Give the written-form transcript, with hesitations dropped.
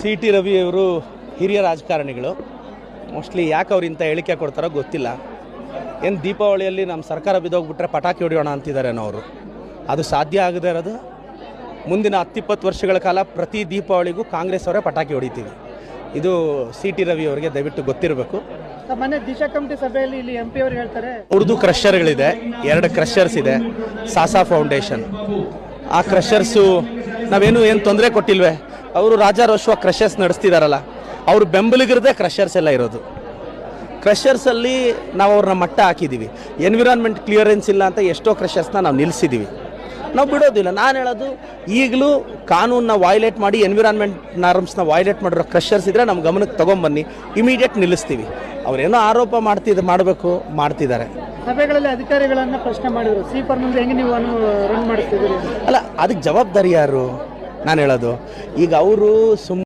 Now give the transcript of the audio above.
CT. Ravi ಅವರು ಹಿರಿಯ ರಾಜಕಾರಣಿಗಳು. ಮೋಸ್ಟ್ಲಿ ಯಾಕೆ ಅವ್ರು ಇಂಥ ಹೇಳಿಕೆ ಕೊಡ್ತಾರೋ ಗೊತ್ತಿಲ್ಲ. ಏನು ದೀಪಾವಳಿಯಲ್ಲಿ ನಮ್ಮ ಸರ್ಕಾರ ಬಿದ್ದೋಗ್ಬಿಟ್ರೆ ಪಟಾಕಿ ಹೊಡೆಯೋಣ ಅಂತಿದ್ದಾರೇನೋ ಅವರು. ಅದು ಸಾಧ್ಯ ಆಗದೇ ಇರೋದು. ಮುಂದಿನ 10-20 ವರ್ಷಗಳ ಕಾಲ ಪ್ರತಿ ದೀಪಾವಳಿಗೂ ಕಾಂಗ್ರೆಸ್ ಅವರೇ ಪಟಾಕಿ ಹೊಡಿತೀವಿ. ಇದು ಸಿ.ಟಿ. ರವಿ ಅವರಿಗೆ ದಯವಿಟ್ಟು ಗೊತ್ತಿರಬೇಕು. ಮೊನ್ನೆ ದಿಶಾ ಕಮಿಟಿ ಸಭೆಯಲ್ಲಿ ಇಲ್ಲಿ MP ಅವರು ಹೇಳ್ತಾರೆ, ಉರ್ದು ಕ್ರಷರ್ಗಳಿದೆ, 2 ಕ್ರಷರ್ಸ್ ಇದೆ, ಸಾಸಾ ಫೌಂಡೇಶನ್. ಆ ಕ್ರಷರ್ಸು ಏನು ತೊಂದರೆ ಕೊಟ್ಟಿಲ್ವೇ? ಅವರು ರಾಜಾರೋಷವಾಗಿ ಕ್ರಷರ್ಸ್ ನಡೆಸ್ತಿದಾರಲ್ಲ, ಅವರು ಬೆಂಬಲಿಗರದೇ ಕ್ರಷರ್ಸ್ ಎಲ್ಲ ಇರೋದು. ಕ್ರಷರ್ಸಲ್ಲಿ ನಾವು ಅವ್ರನ್ನ ಮಟ್ಟ ಹಾಕಿದ್ದೀವಿ. ಎನ್ವಿರಾನ್ಮೆಂಟ್ ಕ್ಲಿಯರೆನ್ಸ್ ಇಲ್ಲ ಅಂತ ಎಷ್ಟೋ ಕ್ರಷರ್ಸ್ನ ನಾವು ನಿಲ್ಲಿಸಿದ್ದೀವಿ. ನಾವು ಬಿಡೋದಿಲ್ಲ. ನಾನು ಹೇಳೋದು, ಈಗಲೂ ಕಾನೂನನ್ನ ವೈಲೇಟ್ ಮಾಡಿ ಎನ್ವಿರಾನ್ಮೆಂಟ್ ನಾರ್ಮ್ಸ್ನ ವೈಲೇಟ್ ಮಾಡಿರೋ ಕ್ರಷರ್ಸ್ ಇದ್ದರೆ ನಮ್ಮ ಗಮನಕ್ಕೆ ತೊಗೊಂಬನ್ನಿ, ಇಮಿಡಿಯೇಟ್ ನಿಲ್ಲಿಸ್ತೀವಿ. ಅವರೇನೋ ಆರೋಪ ಮಾಡ್ತಿದ್ದಾರೆ. ಸಭೆಗಳಲ್ಲಿ ಅಧಿಕಾರಿಗಳನ್ನ ಪ್ರಶ್ನೆ ಮಾಡಿದ್ರು, C4 ಮುಂದೆ ಹೆಂಗೆ ನೀವು ರನ್ ಮಾಡಿಸ್ತಿದ್ದೀರಿ? ಅಲ್ಲ, ಅದಕ್ಕೆ ಜವಾಬ್ದಾರಿ ಯಾರು? ನಾನು ಹೇಳೋದು, ಈಗ ಅವರು